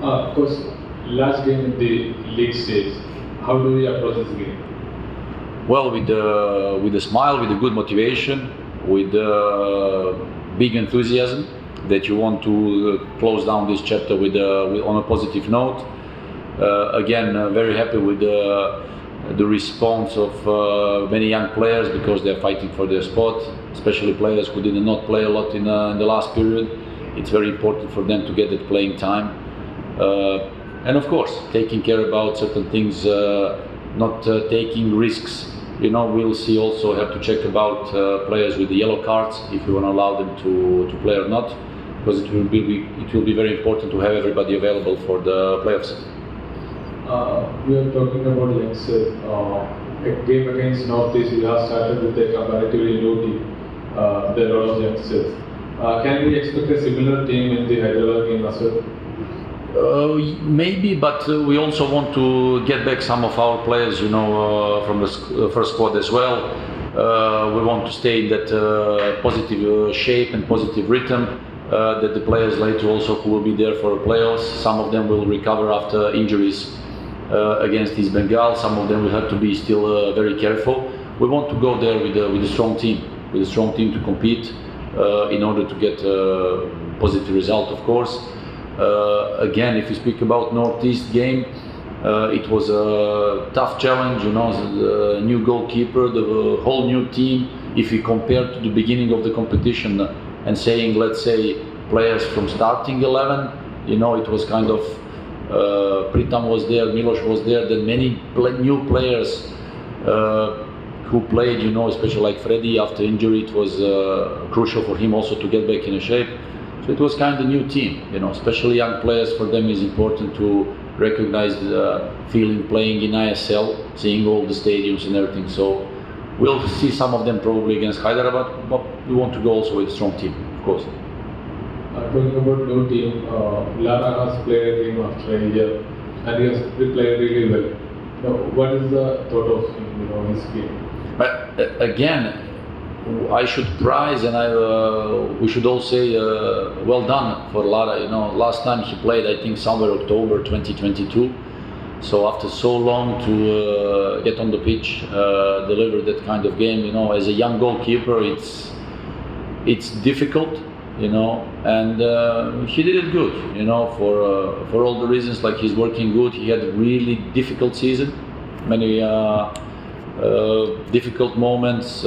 Coach, last game in the league stage, how do we approach this game? Well, with a smile, with a good motivation, with big enthusiasm that you want to close down this chapter on a positive note. Again, very happy with the response of many young players because they're fighting for their spot, especially players who did not play a lot in the last period. It's very important for them to get that playing time. And of course, taking care about certain things, not taking risks. You know, we'll see also have to check about players with the yellow cards if we want to allow them to play or not, because it will be very important to have everybody available for the playoffs. We are talking about youngsters. A game against Northeast, we have started with a comparatively new team. There are a lot of youngsters. Can we expect a similar team in the Hyderabad game as well? Maybe, but we also want to get back some of our players, you know, from the first squad as well. We want to stay in that positive shape and positive rhythm that the players later also who will be there for playoffs. Some of them will recover after injuries against East Bengal. Some of them will have to be still very careful. We want to go there with a strong team, to compete in order to get a positive result, of course. Again, if you speak about Northeast game, it was a tough challenge, you know, the new goalkeeper, the whole new team. If you compare to the beginning of the competition and saying, let's say, players from starting 11, you know, it was kind of, Pritam was there, Milos was there, then many new players who played, you know, especially like Freddy after injury. It was crucial for him also to get back in shape. So it was kind of a new team, you know, especially young players. For them is important to recognize the feeling playing in ISL, seeing all the stadiums and everything. So we'll see some of them probably against Hyderabad, but we want to go also with a strong team, of course. Talking about new team, Lara has played a game after a year and he has played really well. Now, what is the thought of him, you know, his game? But again, I should praise and we should all say well done for Lara. You know, last time he played, I think somewhere October 2022. So after so long to get on the pitch, deliver that kind of game, you know, as a young goalkeeper, it's difficult, you know, and he did it good, you know, for all the reasons. Like he's working good. He had a really difficult season, many. Difficult moments,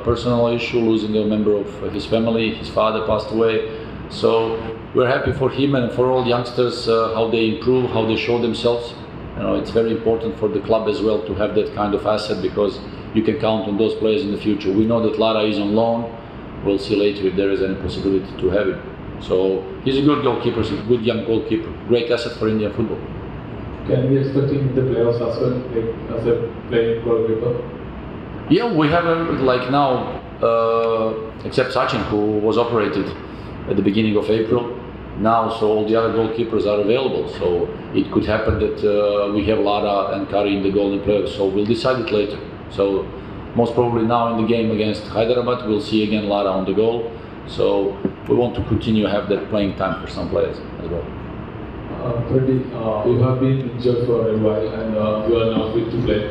personal issue, losing a member of his family. His father passed away. So we're happy for him and for all youngsters, how they improve, how they show themselves. You know, it's very important for the club as well to have that kind of asset because you can count on those players in the future. We know that Lara is on loan. We'll see later if there is any possibility to have him. So he's a good goalkeeper, he's a good young goalkeeper, great asset for Indian football. Can we expect him in the playoffs as well, like as a playing goalkeeper? Yeah, we have like now, except Sachin, who was operated at the beginning of April. Now, so all the other goalkeepers are available. So it could happen that we have Lara and Kari in the golden playoffs. So we'll decide it later. So most probably now in the game against Hyderabad, we'll see again Lara on the goal. So we want to continue to have that playing time for some players as well. Freddy, you have been injured for a while and you are now fit to play.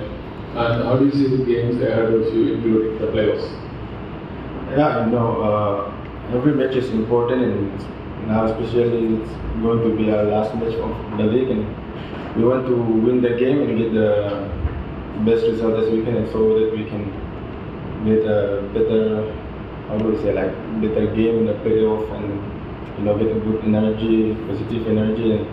And how do you see the games ahead of you, including the playoffs? Yeah, you know, every match is important, and now especially it's going to be our last match of the league, and we want to win the game and get the best result as we can, and so that we can get a better, how do we say, like better game in the playoff, and you know, get a good energy, positive energy, and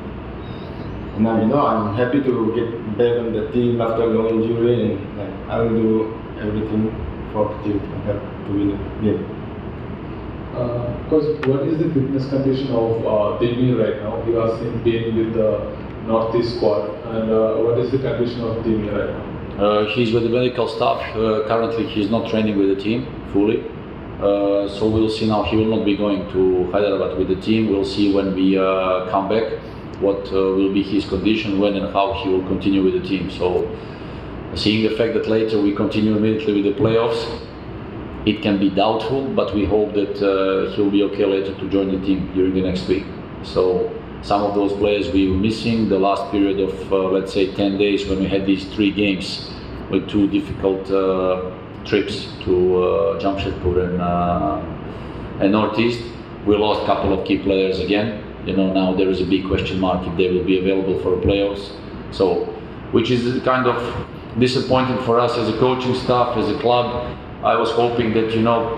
now, you know, I'm happy to get back on the team after a long injury, and like, I will do everything for the team to help to win the game. Because what is the fitness condition of Demi right now? He has been with the Northeast squad, and what is the condition of Demi right now? He's with the medical staff. Currently, he's not training with the team fully. So we'll see now. He will not be going to Hyderabad with the team. We'll see when we come back what will be his condition, when and how he will continue with the team. So seeing the fact that later we continue immediately with the playoffs, it can be doubtful, but we hope that he'll be okay later to join the team during the next week. So some of those players we were missing. The last period of let's say 10 days when we had these 3 games with 2 difficult trips to Jamshedpur and Northeast, we lost a couple of key players again. Now there is a big question mark if they will be available for playoffs. So, which is kind of disappointing for us as a coaching staff, as a club. I was hoping that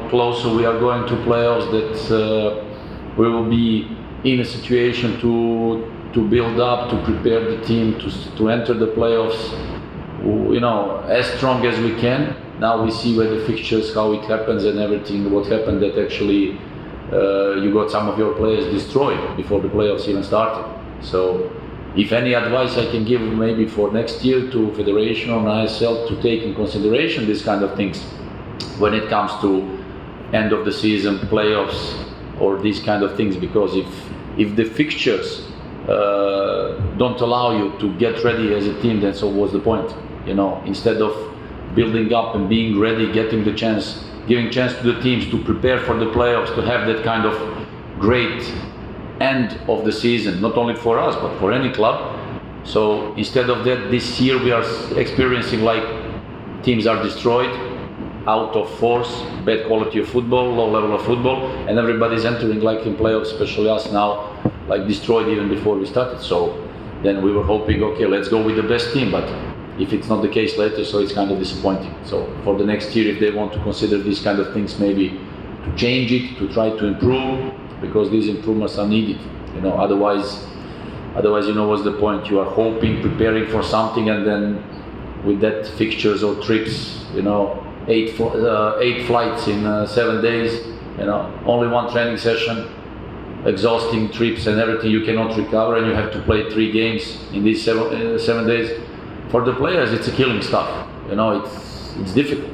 closer we are going to playoffs, that we will be in a situation to build up, to prepare the team to enter the playoffs, as strong as we can. Now we see where the fixtures, how it happens and everything, what happened, that actually you got some of your players destroyed before the playoffs even started. So if any advice I can give maybe for next year to Federation or ISL to take in consideration these kind of things when it comes to end of the season, playoffs, or these kind of things, because if the fixtures don't allow you to get ready as a team, then so what's the point? Instead of building up and being ready, getting the chance, giving chance to the teams to prepare for the playoffs, to have that kind of great end of the season, not only for us but for any club. So instead of that, this year we are experiencing like teams are destroyed, out of force, bad quality of football, low level of football, and everybody's entering like in playoffs, especially us now, like destroyed even before we started. So then we were hoping, okay, let's go with the best team, but if it's not the case later, so it's kind of disappointing. So for the next year, if they want to consider these kind of things, maybe to change it, to try to improve, because these improvements are needed. Otherwise, what's the point? You are hoping, preparing for something, and then with that fixtures or trips, 8 flights in 7 days, only 1 training session, exhausting trips and everything, you cannot recover, and you have to play 3 games in these 7 days. For the players, it's a killing stuff. It's difficult.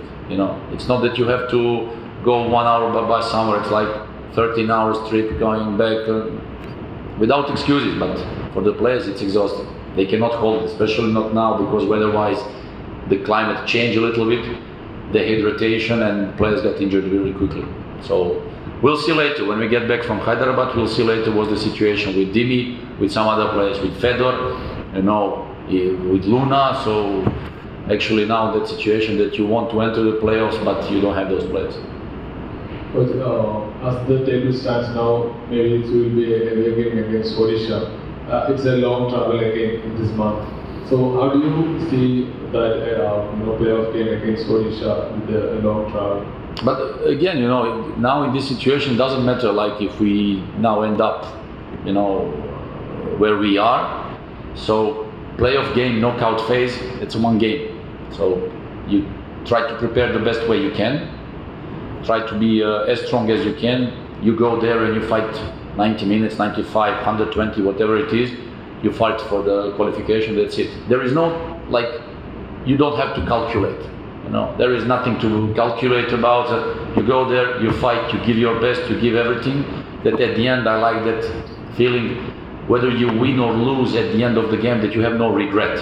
It's not that you have to go 1 hour by somewhere. It's like 13 hours trip going back without excuses. But for the players, it's exhausting. They cannot hold it, especially not now, because weather-wise, the climate changed a little bit, the hydration, and players got injured very quickly. So we'll see later when we get back from Hyderabad. We'll see later what's the situation with Dimi, with some other players, with Fedor, with Luna. So actually now that situation that you want to enter the playoffs, but you don't have those players. But as the table stands now, maybe it will be a heavy game against Odisha. It's a long travel again in this month. So how do you see that playoff game against Odisha with a long travel? But again, now in this situation, it doesn't matter like if we now end up, where we are. So playoff game, knockout phase, it's 1 game. So you try to prepare the best way you can. Try to be as strong as you can. You go there and you fight 90 minutes, 95, 120, whatever it is. You fight for the qualification, that's it. There is no, you don't have to calculate. There is nothing to calculate about. You go there, you fight, you give your best, you give everything. That at the end, I like that feeling, whether you win or lose at the end of the game, that you have no regret.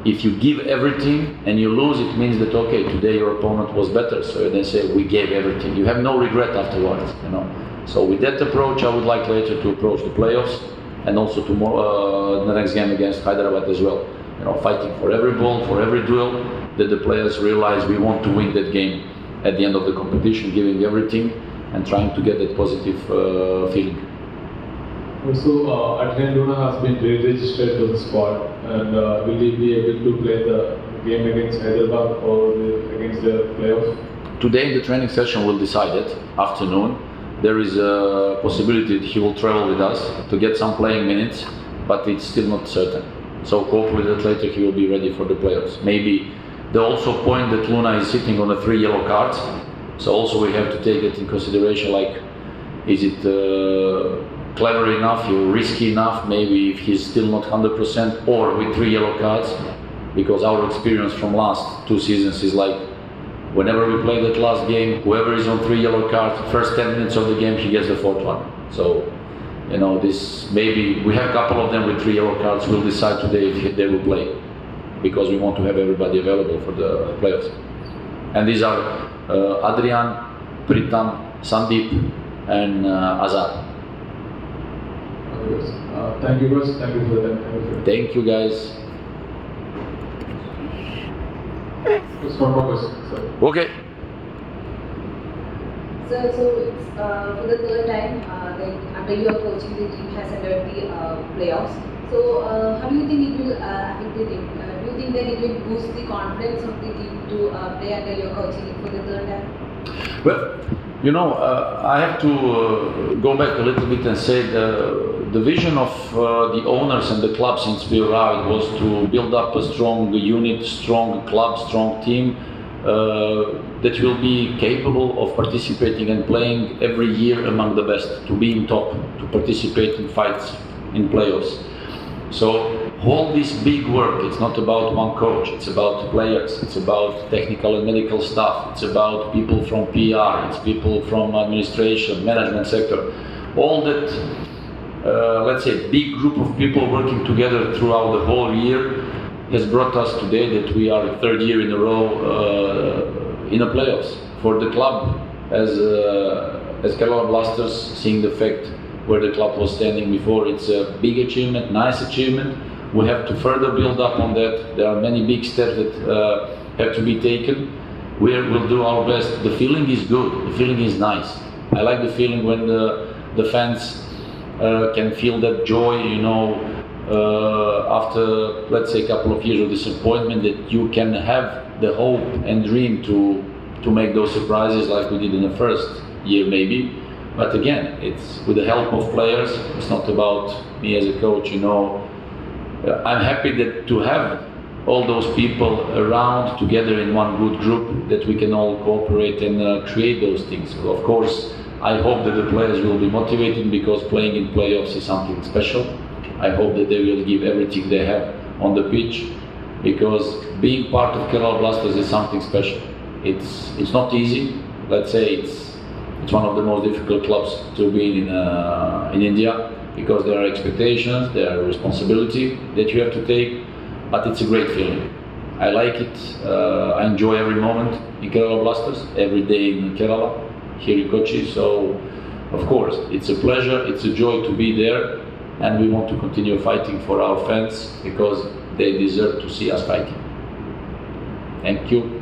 If you give everything and you lose, it means that, okay, today your opponent was better. So they say, we gave everything. You have no regret afterwards, So with that approach, I would like later to approach the playoffs, and also tomorrow, the next game against Hyderabad as well. Fighting for every ball, for every duel, that the players realize we want to win that game at the end of the competition, giving everything and trying to get that positive feeling. Also, Adrian Luna has been re-registered to the squad, and will he be able to play the game against Hyderabad or against the playoffs? Today in the training session we'll decide it, afternoon. There is a possibility that he will travel with us to get some playing minutes, but it's still not certain. So hopefully that later he will be ready for the playoffs. Maybe the also point that Luna is sitting on the 3 yellow cards, so also we have to take it in consideration, like, is it clever enough, risky enough, maybe if he's still not 100%, or with 3 yellow cards, because our experience from last 2 seasons is like, whenever we play that last game, whoever is on 3 yellow cards, first 10 minutes of the game, he gets the 4th one. So, this, maybe we have a couple of them with 3 yellow cards. We'll decide today if they will play, because we want to have everybody available for the playoffs. And these are Adrian, Pritam, Sandeep, and Azar. Yes. Thank you guys. Thank you for the time. Thank you guys. Just one more question, sir. Okay. So it's for the third time, under your coaching, the team has entered the playoffs. So how do you think it will affect the team? Do you think that it will boost the confidence of the team to play under your coaching for the third time? Well, I have to go back a little bit and say the vision of the owners and the club since we arrived was to build up a strong unit, strong club, strong team that will be capable of participating and playing every year among the best, to be in top, to participate in fights, in playoffs. So all this big work, it's not about one coach, it's about players, it's about technical and medical staff, it's about people from PR, it's people from administration, management sector. All that, let's say, big group of people working together throughout the whole year has brought us today that we are third year in a row in a playoffs. For the club, as Kerala Blasters, seeing the fact where the club was standing before, it's a big achievement, nice achievement. We have to further build up on that. There are many big steps that have to be taken. We'll do our best. The feeling is good, the feeling is nice. I like the feeling when the fans can feel that joy, after, let's say, a couple of years of disappointment, that you can have the hope and dream to make those surprises like we did in the first year maybe. But again, it's with the help of players. It's not about me as a coach, I'm happy that to have all those people around together in one good group, that we can all cooperate and create those things. Of course, I hope that the players will be motivated, because playing in playoffs is something special. I hope that they will give everything they have on the pitch, because being part of Kerala Blasters is something special. It's not easy. Let's say it's one of the most difficult clubs to be in India, because there are expectations, there are responsibility that you have to take, but it's a great feeling. I like it. I enjoy every moment in Kerala Blasters, every day in Kerala, here in Kochi. So, of course, it's a pleasure, it's a joy to be there, and we want to continue fighting for our fans, because they deserve to see us fighting. Thank you.